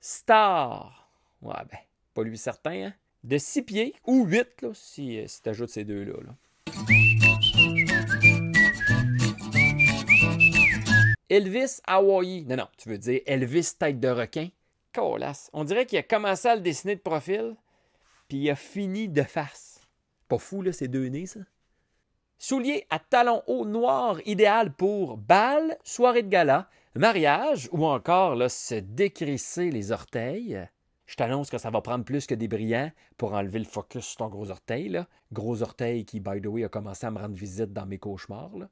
Star. Ouais, ben, pas lui certain, hein? De 6 pieds, ou 8, là, si tu ajoutes ces deux-là. Là. Elvis Hawaii. Non, non, tu veux dire Elvis tête de requin. Colasse. On dirait qu'il a commencé à le dessiner de profil, puis il a fini de face. Pas fou, là, ces deux nez, ça. Souliers à talons hauts noirs, idéal pour bal, soirée de gala, mariage ou encore là, se décrisser les orteils. Je t'annonce que ça va prendre plus que des brillants pour enlever le focus sur ton gros orteil. Là. Gros orteil qui, by the way, a commencé à me rendre visite dans mes cauchemars. Là.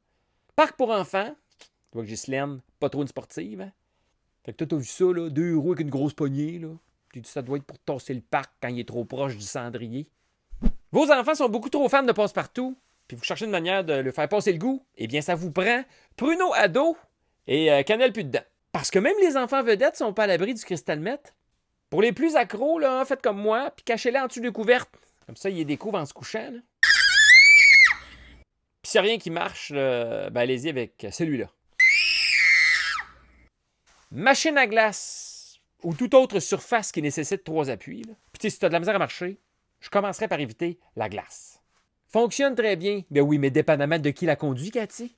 Parc pour enfants. Tu vois que Ghislaine, pas trop une sportive. Hein? Fait que toi, t'as vu ça, là, 2 roues avec une grosse poignée. Là. Tu dis ça doit être pour tasser le parc quand il est trop proche du cendrier. Vos enfants sont beaucoup trop fans de passe-partout, puis vous cherchez une manière de le faire passer le goût, eh bien, ça vous prend pruneau ado et cannelle plus dedans. Parce que même les enfants vedettes sont pas à l'abri du cristal meth. Pour les plus accros, là, faites comme moi, puis cachez-les en dessous de couvertes. Comme ça, ils les découvrent en se couchant. Là. Puis s'il n'y a rien qui marche, ben allez-y avec celui-là. Machine à glace ou toute autre surface qui nécessite 3 appuis. Là. Puis si tu as de la misère à marcher, je commencerai par éviter la glace. Fonctionne très bien. Ben oui, mais dépendamment de qui la conduit, Cathy.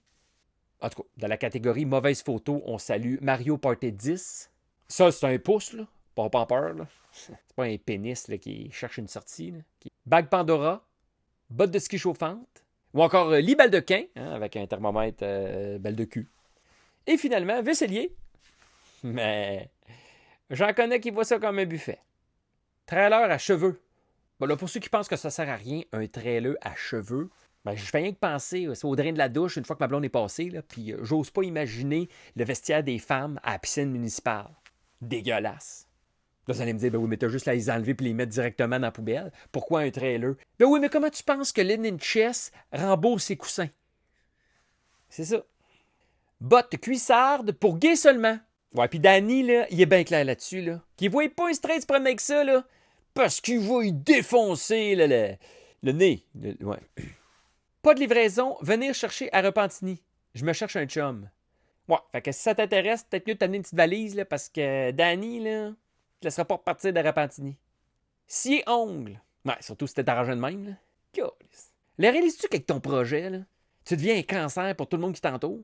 En tout cas, dans la catégorie mauvaise photo, on salue Mario Party 10. Ça, c'est un pouce, là. Pas peur, là. C'est pas un pénis là, qui cherche une sortie. Là. Bague Pandora, bottes de ski chauffantes, ou encore lit baldequin, hein, avec un thermomètre balle de cul. Et finalement, vaisselier. Mais j'en connais qui voient ça comme un buffet. Trailer à cheveux. Bon, là, pour ceux qui pensent que ça sert à rien, un trailer à cheveux, ben, je fais rien que penser, c'est au drain de la douche une fois que ma blonde est passée, là, puis j'ose pas imaginer le vestiaire des femmes à la piscine municipale. Dégueulasse. Là, vous allez me dire, ben oui, mais t'as juste à les enlever puis les mettre directement dans la poubelle. Pourquoi un trailer? Ben oui, mais comment tu penses que Linen Chess rembourse ses coussins? C'est ça. Bottes cuissardes pour gay seulement. Ouais, puis Danny, là, il est bien clair là-dessus, là. Qu'il voit pas un straight se promener avec ça, là. Parce qu'il va y défoncer là, le nez. Ouais. Pas de livraison, venir chercher à Repentigny. Je me cherche un chum. Ouais, fait que si ça t'intéresse, peut-être mieux de t'amener une petite valise, là, parce que Danny, là, te laissera pas repartir de Repentigny. Scier ongles. Ouais, surtout si t'es arrangé de même, là. Calice. Le réalises-tu qu'avec ton projet, là, tu deviens un cancer pour tout le monde qui t'entoure?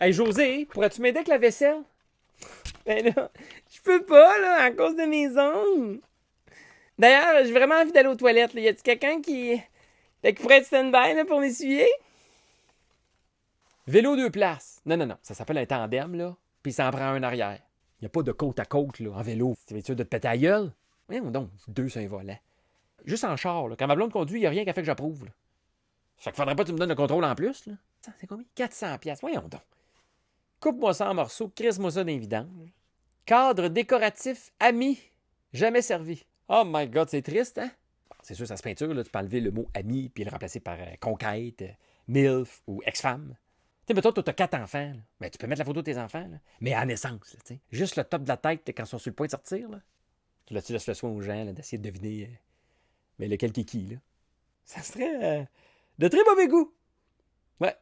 Hey, José, pourrais-tu m'aider avec la vaisselle? Ben là, je peux pas, là, à cause de mes ongles. D'ailleurs, j'ai vraiment envie d'aller aux toilettes. Là. Y a-t-il quelqu'un qui pourrait être stand-by là, pour m'essuyer? Vélo 2 places. Non, non, non. Ça s'appelle un tandem, là. Puis ça en prend un arrière. Il n'y a pas de côte à côte, là, en vélo. Tu es sûr de te péter la gueule? Voyons donc, 2 sur un volant. Juste en char, là. Quand ma blonde conduit, il n'y a rien qu'à fait que j'approuve, là. Fait que faudrait pas que tu me donnes le contrôle en plus, là. C'est combien? 400$. Voyons donc. Coupe-moi ça en morceaux, crisse-moi ça dans les vidanges. Cadre décoratif ami. Jamais servi. Oh my God, c'est triste, hein? Bon, c'est sûr, ça se peinture, là, tu peux enlever le mot ami puis le remplacer par conquête, MILF ou ex-femme. Tu sais, mettons, toi, t'as 4 enfants, là. Ben, tu peux mettre la photo de tes enfants, là. Mais à naissance, tu sais. Juste le top de la tête quand ils sont sur le point de sortir, là. Là, tu laisses le soin aux gens, là, d'essayer de deviner mais lequel qui est qui, là. Ça serait de très mauvais goût. Ouais.